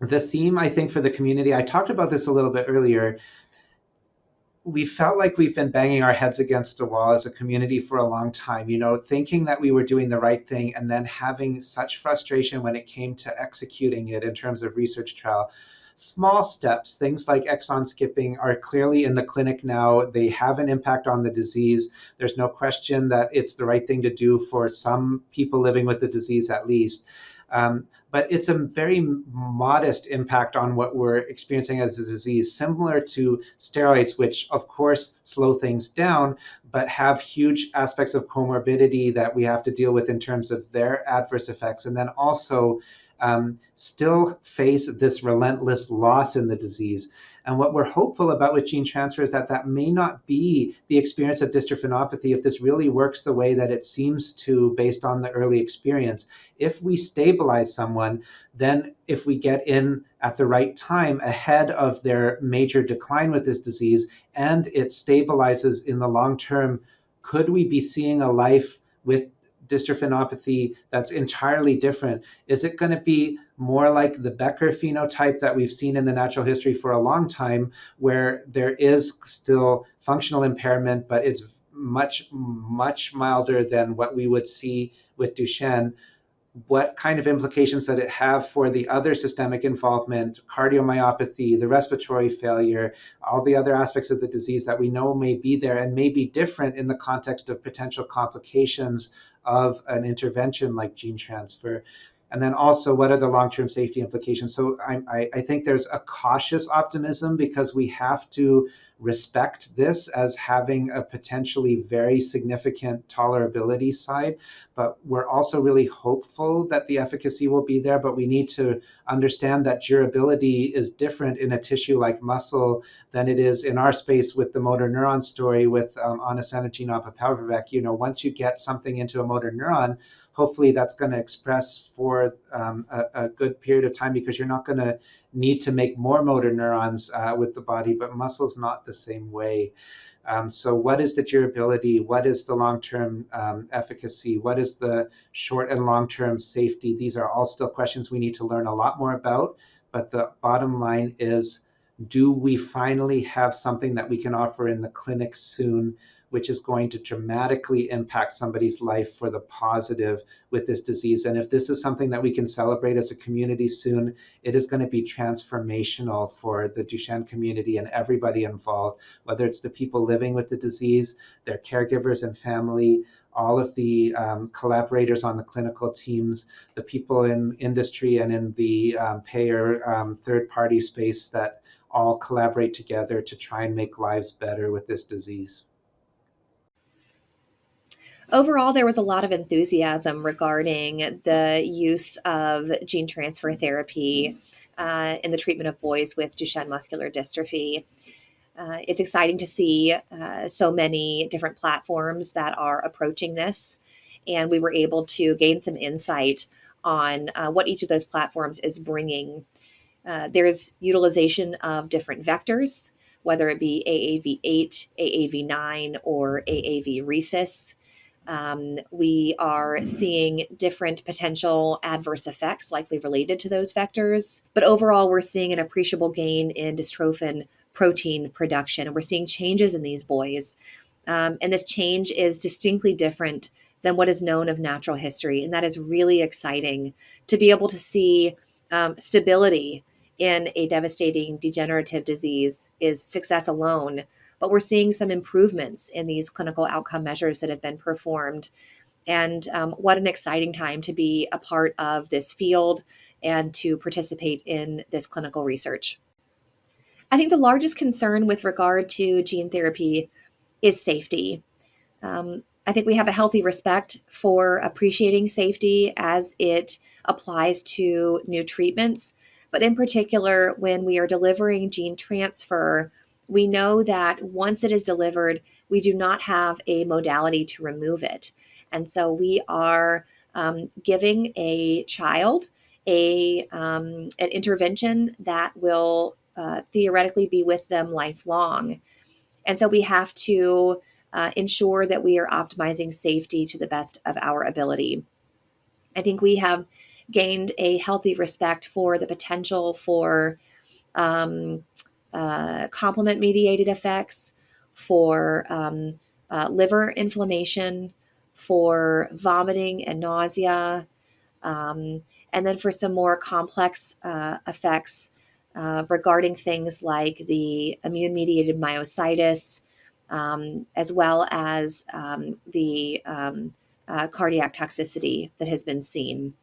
The theme, I think, for the community, I talked about this a little bit earlier. We felt like we've been banging our heads against a wall as a community for a long time, thinking that we were doing the right thing and then having such frustration when it came to executing it in terms of research trial. Small steps, things like exon skipping, are clearly in the clinic now. They have an impact on the disease. There's no question that it's the right thing to do for some people living with the disease, at least. But it's a very modest impact on what we're experiencing as a disease, similar to steroids, which of course slow things down, but have huge aspects of comorbidity that we have to deal with in terms of their adverse effects. And then also still face this relentless loss in the disease. And what we're hopeful about with gene transfer is that that may not be the experience of dystrophinopathy if this really works the way that it seems to based on the early experience. If we stabilize someone, then if we get in at the right time ahead of their major decline with this disease and it stabilizes in the long term, could we be seeing a life with dystrophinopathy that's entirely different? Is it going to be more like the Becker phenotype that we've seen in the natural history for a long time, where there is still functional impairment, but it's much, much milder than what we would see with Duchenne? What kind of implications does it have for the other systemic involvement, cardiomyopathy, the respiratory failure, all the other aspects of the disease that we know may be there and may be different in the context of potential complications of an intervention like gene transfer? And then also, what are the long-term safety implications? So I think there's a cautious optimism because we have to respect this as having a potentially very significant tolerability side, but we're also really hopeful that the efficacy will be there. But we need to understand that durability is different in a tissue like muscle than it is in our space with the motor neuron story with onasenogene opepelvervec. Once you get something into a motor neuron, hopefully that's going to express for a good period of time, because you're not going to need to make more motor neurons with the body, but muscle's not the same way. So what is the durability? What is the long-term efficacy? What is the short and long-term safety? These are all still questions we need to learn a lot more about, but the bottom line is, do we finally have something that we can offer in the clinic soon, which is going to dramatically impact somebody's life for the positive with this disease? And if this is something that we can celebrate as a community soon, it is going to be transformational for the Duchenne community and everybody involved, whether it's the people living with the disease, their caregivers and family, all of the collaborators on the clinical teams, the people in industry and in the payer third-party space that all collaborate together to try and make lives better with this disease. Overall, there was a lot of enthusiasm regarding the use of gene transfer therapy in the treatment of boys with Duchenne muscular dystrophy. It's exciting to see so many different platforms that are approaching this, and we were able to gain some insight on what each of those platforms is bringing. There's utilization of different vectors, whether it be AAV8, AAV9, or AAV rhesus. We are seeing different potential adverse effects likely related to those vectors. But overall, we're seeing an appreciable gain in dystrophin protein production. And we're seeing changes in these boys. And this change is distinctly different than what is known of natural history. And that is really exciting to be able to see stability in a devastating degenerative disease is success alone. But we're seeing some improvements in these clinical outcome measures that have been performed. And what an exciting time to be a part of this field and to participate in this clinical research. I think the largest concern with regard to gene therapy is safety. I think we have a healthy respect for appreciating safety as it applies to new treatments. But in particular, when we are delivering gene transfer, we know that once it is delivered, we do not have a modality to remove it. And so we are giving a child an intervention that will theoretically be with them lifelong. And so we have to ensure that we are optimizing safety to the best of our ability. I think we have gained a healthy respect for the potential for complement-mediated effects, for liver inflammation, for vomiting and nausea, and then for some more complex effects regarding things like the immune-mediated myositis, as well as the cardiac toxicity that has been seen.